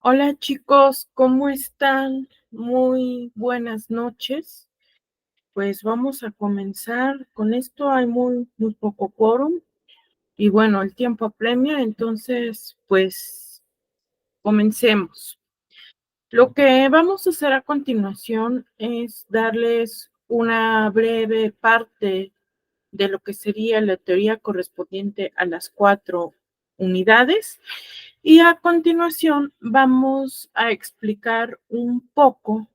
Hola chicos, ¿cómo están? Muy buenas noches. Pues vamos a comenzar con esto. Hay muy poco quórum y bueno, el tiempo apremia, entonces pues comencemos. Lo que vamos a hacer a continuación es darles una breve parte de lo que sería la teoría correspondiente a las 4 unidades. Y a continuación vamos a explicar un poco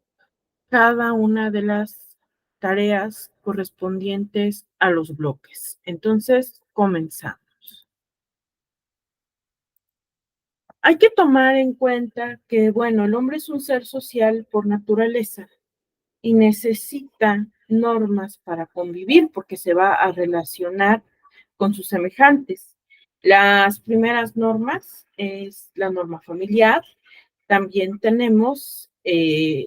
cada una de las tareas correspondientes a los bloques. Entonces, comenzamos. Hay que tomar en cuenta que, bueno, el hombre es un ser social por naturaleza y necesita normas para convivir porque se va a relacionar con sus semejantes. Las primeras normas es la norma familiar. También tenemos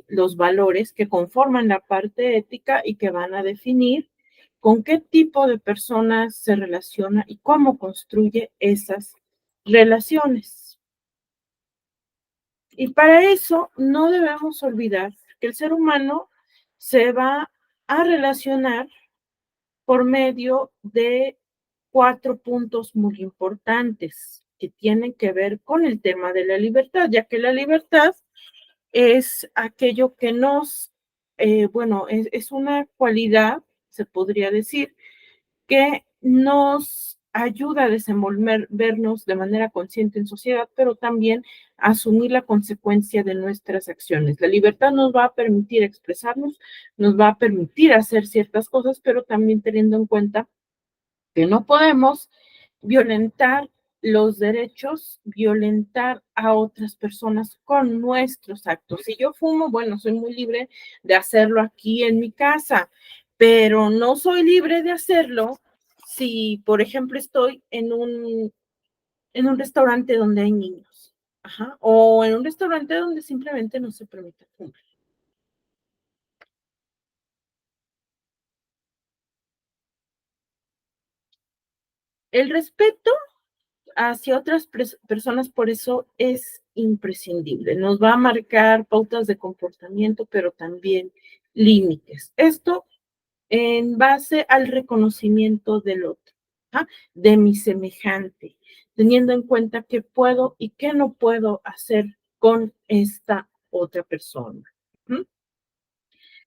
los valores que conforman la parte ética y que van a definir con qué tipo de personas se relaciona y cómo construye esas relaciones. Y para eso no debemos olvidar que el ser humano se va a relacionar por medio de 4 puntos muy importantes que tienen que ver con el tema de la libertad, ya que la libertad es aquello que nos, bueno, es una cualidad, se podría decir, que nos ayuda a desenvolvernos de manera consciente en sociedad, pero también a asumir la consecuencia de nuestras acciones. La libertad nos va a permitir expresarnos, nos va a permitir hacer ciertas cosas, pero también teniendo en cuenta que no podemos violentar los derechos, violentar a otras personas con nuestros actos. Si yo fumo, bueno, soy muy libre de hacerlo aquí en mi casa, pero no soy libre de hacerlo si, por ejemplo, estoy en un restaurante donde hay niños, ajá, o en un restaurante donde simplemente no se permite fumar. El respeto hacia otras personas, por eso es imprescindible. Nos va a marcar pautas de comportamiento, pero también límites. Esto en base al reconocimiento del otro, ¿ah? De mi semejante, teniendo en cuenta qué puedo y qué no puedo hacer con esta otra persona. ¿Mm?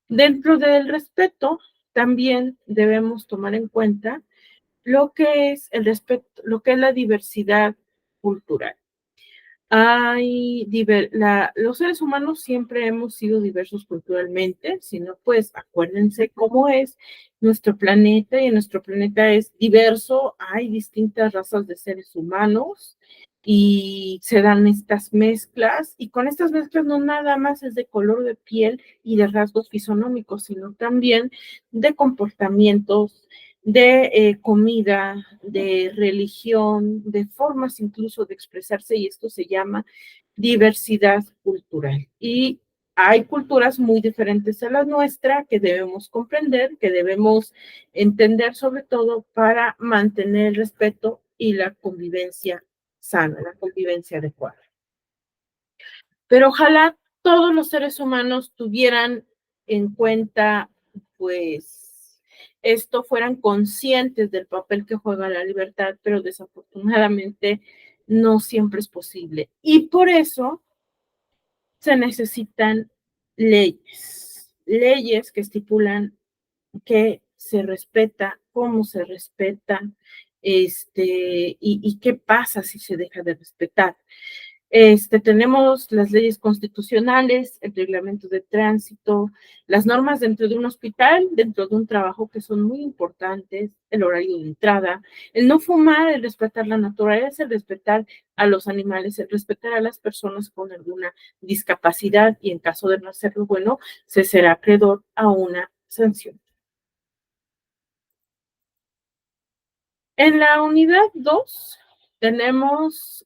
Dentro del respeto, también debemos tomar en cuenta lo que es el respeto, lo que es la diversidad cultural. Los seres humanos siempre hemos sido diversos culturalmente, si no, pues acuérdense cómo es nuestro planeta y en nuestro planeta es diverso, hay distintas razas de seres humanos y se dan estas mezclas y con estas mezclas no nada más es de color de piel y de rasgos fisonómicos, sino también de comportamientos, de comida, de religión, de formas incluso de expresarse, y esto se llama diversidad cultural. Y hay culturas muy diferentes a la nuestra que debemos comprender, que debemos entender sobre todo para mantener el respeto y la convivencia sana, la convivencia adecuada. Pero ojalá todos los seres humanos tuvieran en cuenta, pues, esto, fueran conscientes del papel que juega la libertad, pero desafortunadamente no siempre es posible. Y por eso se necesitan leyes que estipulan que se respeta, cómo se respeta, y qué pasa si se deja de respetar. Tenemos las leyes constitucionales, el reglamento de tránsito, las normas dentro de un hospital, dentro de un trabajo que son muy importantes, el horario de entrada, el no fumar, el respetar la naturaleza, el respetar a los animales, el respetar a las personas con alguna discapacidad y en caso de no hacerlo, bueno, se será acreedor a una sanción. En la unidad 2 tenemos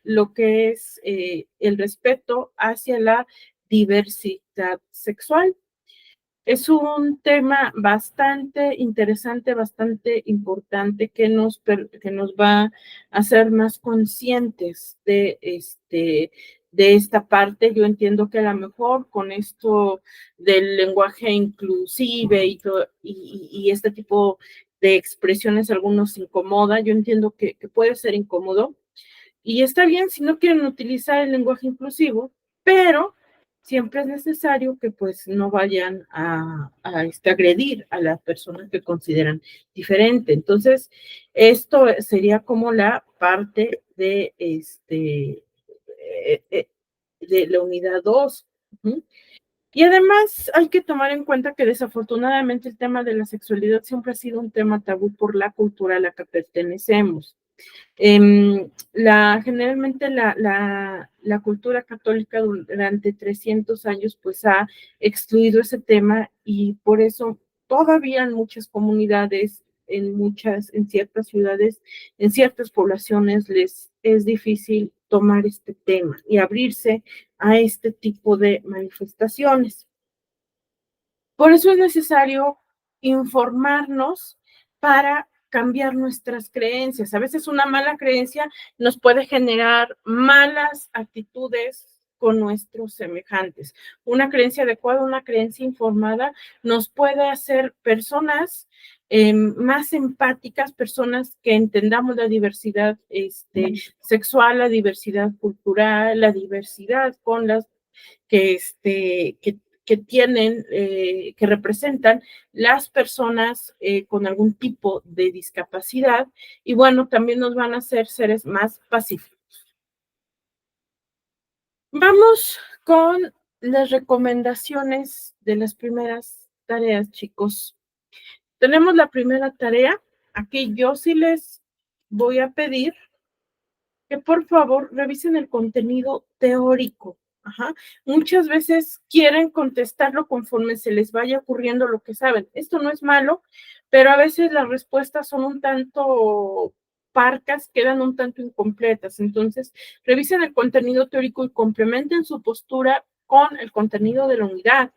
lo que es el respeto hacia la diversidad sexual. Es un tema bastante interesante, bastante importante que nos va a hacer más conscientes de esta parte. Yo entiendo que a lo mejor con esto del lenguaje inclusive y este tipo de expresiones algunos incomoda. Yo entiendo que puede ser incómodo y está bien si no quieren utilizar el lenguaje inclusivo, pero siempre es necesario que pues no vayan a agredir a la persona que consideran diferente. Entonces, esto sería como la parte de la unidad 2. Y además hay que tomar en cuenta que desafortunadamente el tema de la sexualidad siempre ha sido un tema tabú por la cultura a la que pertenecemos. Generalmente la cultura católica durante 300 años pues ha excluido ese tema y por eso todavía en muchas comunidades, en ciertas ciudades, en ciertas poblaciones les es difícil tomar este tema y abrirse a este tipo de manifestaciones. Por eso es necesario informarnos para cambiar nuestras creencias. A veces una mala creencia nos puede generar malas actitudes con nuestros semejantes. Una creencia adecuada, una creencia informada nos puede hacer personas más empáticas, personas que entendamos la diversidad sexual, la diversidad cultural, la diversidad con las que tienen, que representan las personas con algún tipo de discapacidad y bueno, también nos van a hacer seres más pacíficos. Vamos con las recomendaciones de las primeras tareas, chicos. Tenemos la primera tarea. Aquí yo sí les voy a pedir que por favor revisen el contenido teórico. Ajá. Muchas veces quieren contestarlo conforme se les vaya ocurriendo lo que saben. Esto no es malo, pero a veces las respuestas son un tanto parcas, quedan un tanto incompletas. Entonces, revisen el contenido teórico y complementen su postura con el contenido de la unidad.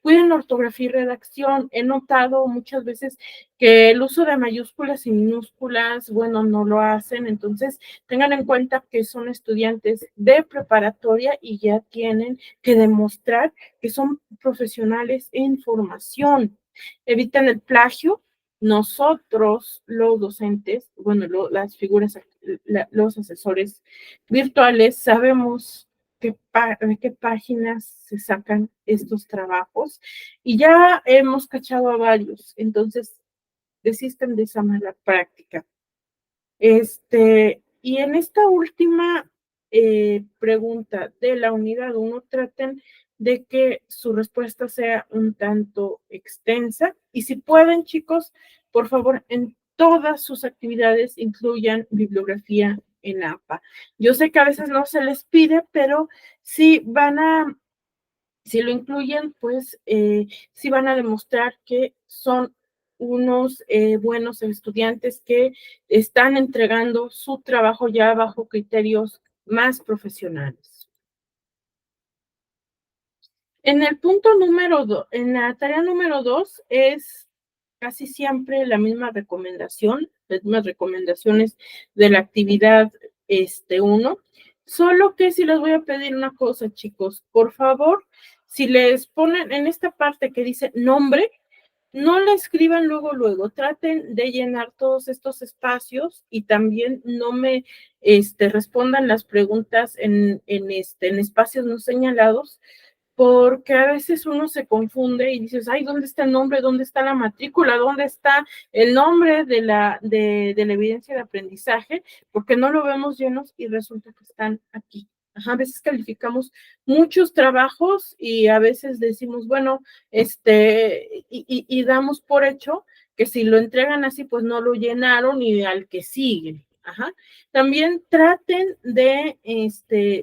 Cuiden la ortografía y redacción. He notado muchas veces que el uso de mayúsculas y minúsculas, bueno, no lo hacen. Entonces, tengan en cuenta que son estudiantes de preparatoria y ya tienen que demostrar que son profesionales en formación. Eviten el plagio. Nosotros, los docentes, bueno, las figuras, los asesores virtuales, sabemos de qué páginas se sacan estos trabajos y ya hemos cachado a varios, entonces desisten de esa mala práctica. Y en esta última pregunta de la unidad 1, traten de que su respuesta sea un tanto extensa y si pueden, chicos, por favor, en todas sus actividades incluyan bibliografía en APA. Yo sé que a veces no se les pide, pero si si lo incluyen, pues sí van a demostrar que son unos buenos estudiantes que están entregando su trabajo ya bajo criterios más profesionales. En el punto número 2, en la tarea número 2 es casi siempre la misma recomendación, las mismas recomendaciones de la actividad 1, solo que si les voy a pedir una cosa, chicos, por favor, si les ponen en esta parte que dice nombre, no la escriban luego, traten de llenar todos estos espacios y también no me respondan las preguntas en espacios no señalados, porque a veces uno se confunde y dices, ay, ¿dónde está el nombre? ¿Dónde está la matrícula? ¿Dónde está el nombre de la evidencia de aprendizaje? Porque no lo vemos llenos y resulta que están aquí. Ajá, a veces calificamos muchos trabajos y a veces decimos, bueno, y damos por hecho que si lo entregan así, pues no lo llenaron y al que sigue. Ajá. También traten de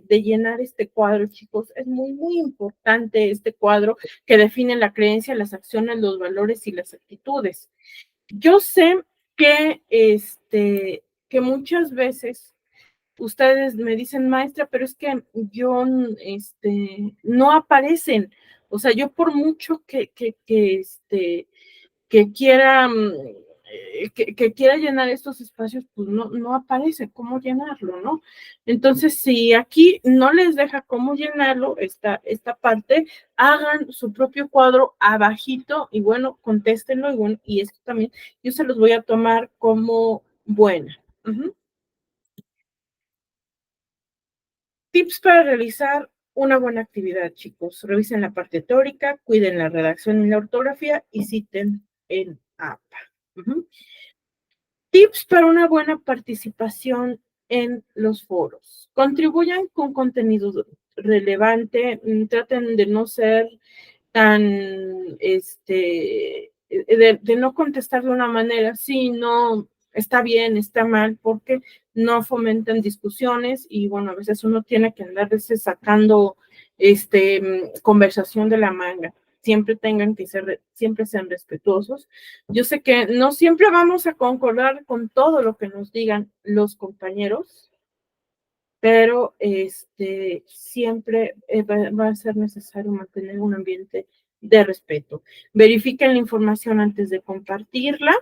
llenar este cuadro, chicos. Es muy importante este cuadro que define la creencia, las acciones, los valores y las actitudes. Yo sé que muchas veces ustedes me dicen, maestra, pero es que yo, no aparecen. O sea, yo por mucho que quiera que quiera llenar estos espacios, pues no aparece cómo llenarlo, ¿no? Entonces, si aquí no les deja cómo llenarlo, esta parte, hagan su propio cuadro abajito y bueno, contéstenlo y bueno, y esto también yo se los voy a tomar como buena. Tips para realizar una buena actividad, chicos. Revisen la parte teórica, cuiden la redacción y la ortografía y citen el APA. Tips para una buena participación en los foros. Contribuyan con contenido relevante, traten de no ser tan, de no contestar de una manera, sí, no, está bien, está mal, porque no fomentan discusiones y bueno, a veces uno tiene que andar sacando conversación de la manga. Siempre tengan que ser, siempre sean respetuosos. Yo sé que no siempre vamos a concordar con todo lo que nos digan los compañeros, pero siempre va a ser necesario mantener un ambiente de respeto. Verifiquen la información antes de compartirla,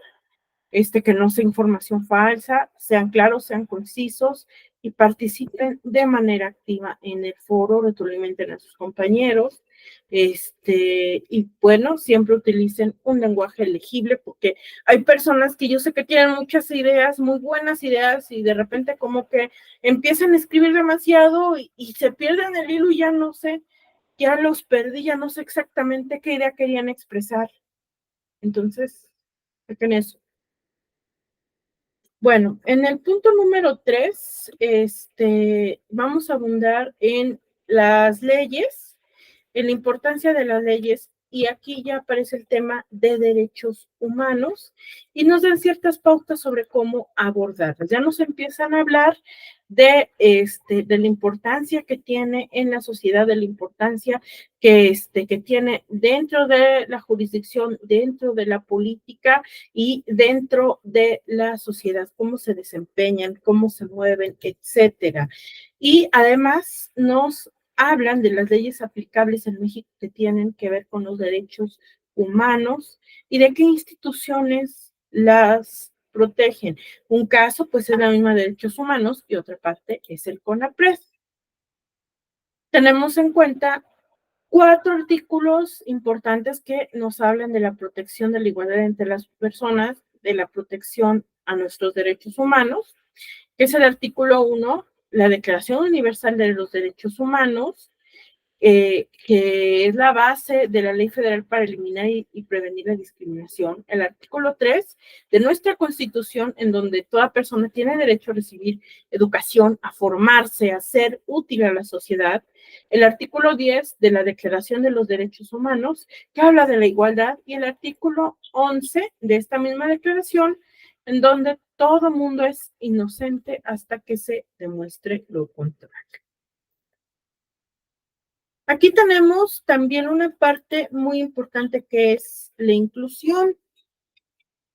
que no sea información falsa, sean claros, sean concisos y participen de manera activa en el foro, retroalimenten a sus compañeros, y bueno, siempre utilicen un lenguaje legible porque hay personas que yo sé que tienen muchas ideas, muy buenas ideas y de repente como que empiezan a escribir demasiado y se pierden el hilo y ya no sé, ya los perdí, ya no sé exactamente qué idea querían expresar. Entonces, chequen eso. Bueno, en el punto número 3, vamos a abundar en las leyes, en la importancia de las leyes, y aquí ya aparece el tema de derechos humanos y nos dan ciertas pautas sobre cómo abordarlas. Ya nos empiezan a hablar de la importancia que tiene en la sociedad, de la importancia que tiene dentro de la jurisdicción, dentro de la política y dentro de la sociedad, cómo se desempeñan, cómo se mueven, etcétera. Y además nos hablan de las leyes aplicables en México que tienen que ver con los derechos humanos y de qué instituciones las protegen. Un caso, pues, es la misma de derechos humanos y otra parte es el CONAPRED. Tenemos en cuenta 4 artículos importantes que nos hablan de la protección de la igualdad entre las personas, de la protección a nuestros derechos humanos, que es el artículo 1, la Declaración Universal de los Derechos Humanos, que es la base de la Ley Federal para eliminar y prevenir la discriminación. El artículo 3 de nuestra Constitución, en donde toda persona tiene derecho a recibir educación, a formarse, a ser útil a la sociedad. El artículo 10 de la Declaración de los Derechos Humanos, que habla de la igualdad, y el artículo 11 de esta misma declaración, en donde todo mundo es inocente hasta que se demuestre lo contrario. Aquí tenemos también una parte muy importante que es la inclusión.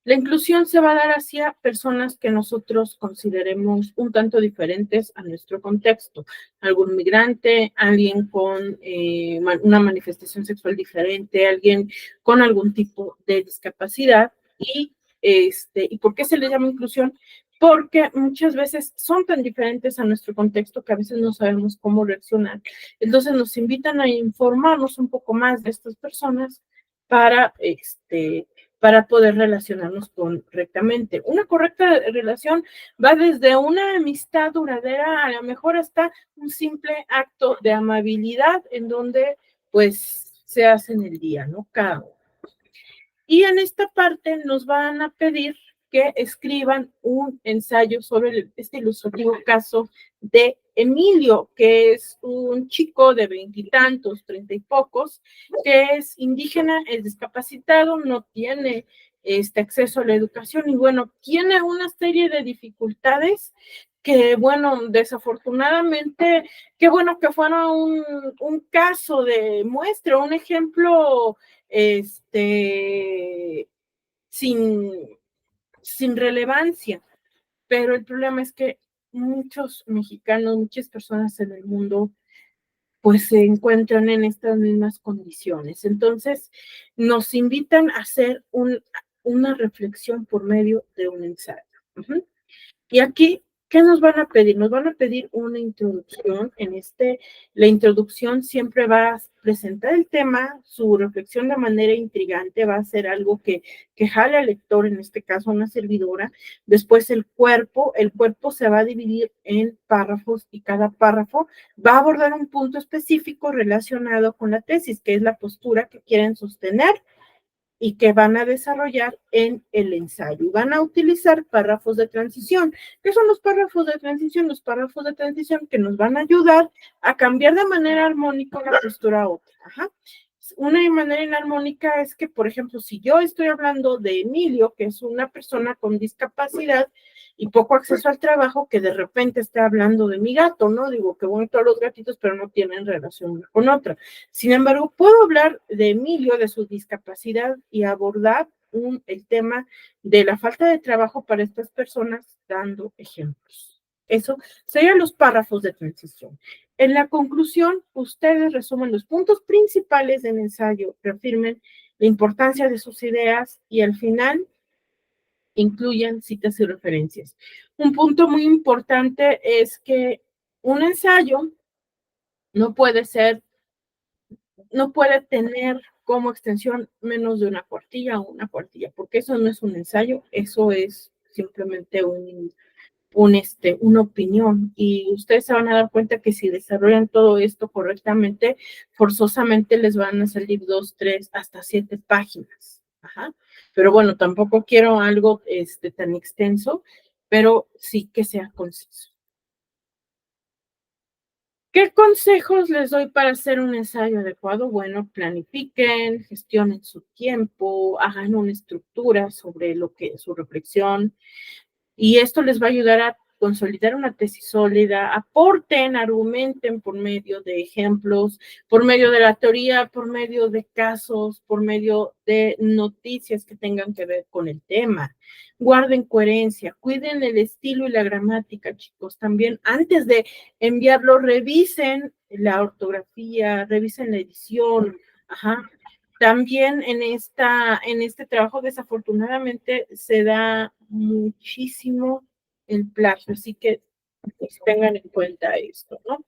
La inclusión se va a dar hacia personas que nosotros consideremos un tanto diferentes a nuestro contexto. Algún migrante, alguien con una manifestación sexual diferente, alguien con algún tipo de discapacidad. ¿Y por qué se le llama inclusión? Porque muchas veces son tan diferentes a nuestro contexto que a veces no sabemos cómo reaccionar. Entonces nos invitan a informarnos un poco más de estas personas para para poder relacionarnos correctamente. Una correcta relación va desde una amistad duradera a lo mejor hasta un simple acto de amabilidad en donde pues se hace en el día, ¿no? Cada uno. Y en esta parte nos van a pedir que escriban un ensayo sobre este ilustrativo caso de Emilio, que es un chico de 20 y tantos, 30 y pocos, que es indígena, es discapacitado, no tiene acceso a la educación y bueno, tiene una serie de dificultades que bueno, desafortunadamente, qué bueno que fuera un caso de muestra, un ejemplo sin, sin relevancia, pero el problema es que muchos mexicanos, muchas personas en el mundo, pues se encuentran en estas mismas condiciones. Entonces, nos invitan a hacer una reflexión por medio de un ensayo. Y aquí, ¿qué nos van a pedir? Nos van a pedir una introducción. La introducción siempre va a presentar el tema, su reflexión de manera intrigante, va a ser algo que jale al lector, en este caso una servidora. Después el cuerpo se va a dividir en párrafos y cada párrafo va a abordar un punto específico relacionado con la tesis, que es la postura que quieren sostener y que van a desarrollar en el ensayo. Van a utilizar párrafos de transición. ¿Qué son los párrafos de transición? Los párrafos de transición que nos van a ayudar a cambiar de manera armónica una postura a otra. Una manera inarmónica es que, por ejemplo, si yo estoy hablando de Emilio, que es una persona con discapacidad y poco acceso al trabajo, que de repente esté hablando de mi gato, ¿no? Digo, que bueno, todos los gatitos, pero no tienen relación una con otra. Sin embargo, puedo hablar de Emilio, de su discapacidad y abordar el tema de la falta de trabajo para estas personas dando ejemplos. Eso serían los párrafos de transición. En la conclusión, ustedes resumen los puntos principales del ensayo, reafirmen la importancia de sus ideas y al final incluyan citas y referencias. Un punto muy importante es que un ensayo no puede tener como extensión menos de una cuartilla o una cuartilla, porque eso no es un ensayo, eso es simplemente una opinión. Y ustedes se van a dar cuenta que si desarrollan todo esto correctamente, forzosamente les van a salir 2, 3, hasta 7 páginas. Pero bueno, tampoco quiero algo tan extenso, pero sí que sea conciso. ¿Qué consejos les doy para hacer un ensayo adecuado? Bueno, planifiquen, gestionen su tiempo, hagan una estructura sobre su reflexión, y esto les va a ayudar a consolidar una tesis sólida, aporten, argumenten por medio de ejemplos, por medio de la teoría, por medio de casos, por medio de noticias que tengan que ver con el tema. Guarden coherencia, cuiden el estilo y la gramática, chicos. También antes de enviarlo, revisen la ortografía, revisen la edición. También en este trabajo, desafortunadamente, se da muchísimo el plagio, así que pues, tengan en cuenta esto, ¿no?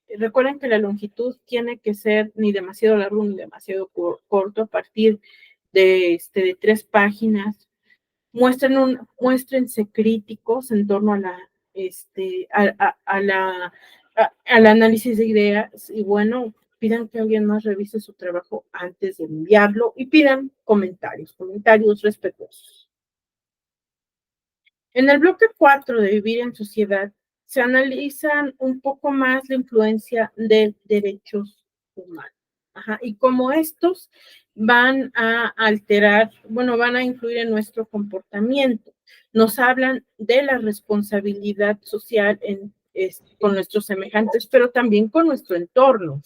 Recuerden que la longitud tiene que ser ni demasiado largo ni demasiado corto, a partir de 3 páginas. Muéstrense críticos en torno al análisis de ideas y bueno, pidan que alguien más revise su trabajo antes de enviarlo y pidan comentarios respetuosos. En el bloque 4 de Vivir en Sociedad se analizan un poco más la influencia de derechos humanos. Y cómo estos van a van a influir en nuestro comportamiento. Nos hablan de la responsabilidad social con nuestros semejantes, pero también con nuestro entorno.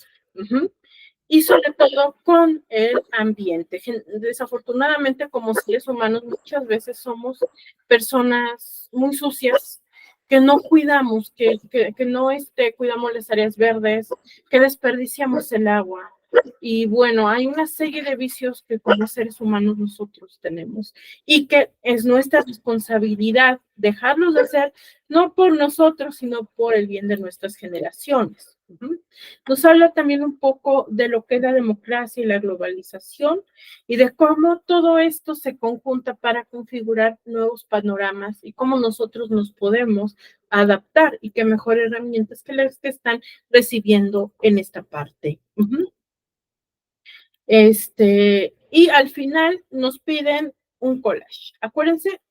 Y sobre todo con el ambiente. Desafortunadamente, como seres humanos, muchas veces somos personas muy sucias que no cuidamos, que no cuidamos las áreas verdes, que desperdiciamos el agua. Y bueno, hay una serie de vicios que como seres humanos nosotros tenemos y que es nuestra responsabilidad dejarlos de hacer, no por nosotros, sino por el bien de nuestras generaciones. Nos habla también un poco de lo que es la democracia y la globalización y de cómo todo esto se conjunta para configurar nuevos panoramas y cómo nosotros nos podemos adaptar y qué mejor herramientas que las que están recibiendo en esta parte. Y al final nos piden un collage. Acuérdense,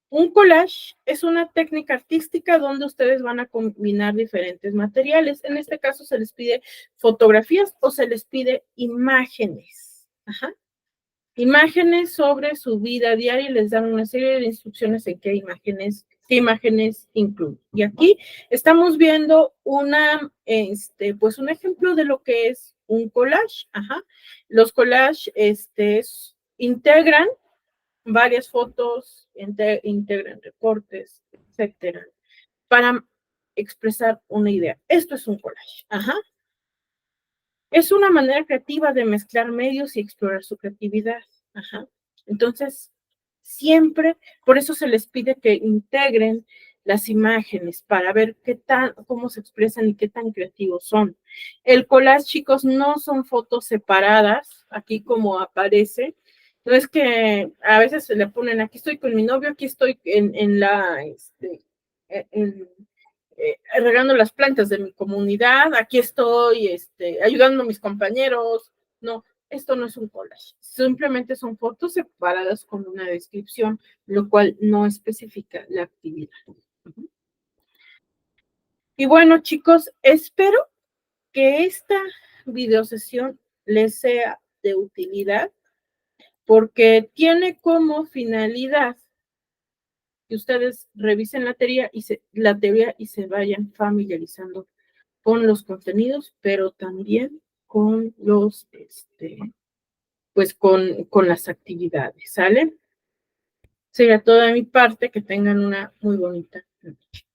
un collage es una técnica artística donde ustedes van a combinar diferentes materiales. En este caso se les pide fotografías o se les pide imágenes. Imágenes sobre su vida diaria y les dan una serie de instrucciones en qué imágenes incluyen. Y aquí estamos viendo un ejemplo de lo que es un collage. Los collages integran varias fotos, integran recortes, etcétera, para expresar una idea. Esto es un collage. Es una manera creativa de mezclar medios y explorar su creatividad. Ajá. Entonces, siempre, por eso se les pide que integren las imágenes para ver cómo se expresan y qué tan creativos son. El collage, chicos, no son fotos separadas, aquí como aparece. No es que a veces se le ponen, aquí estoy con mi novio, aquí estoy en regando las plantas de mi comunidad, aquí estoy ayudando a mis compañeros. No, esto no es un collage, simplemente son fotos separadas con una descripción, lo cual no especifica la actividad. Y bueno, chicos, espero que esta videosesión les sea de utilidad porque tiene como finalidad que ustedes revisen la teoría y se vayan familiarizando con los contenidos, pero también con pues con las actividades, ¿sale? Sería toda mi parte, que tengan una muy bonita noche.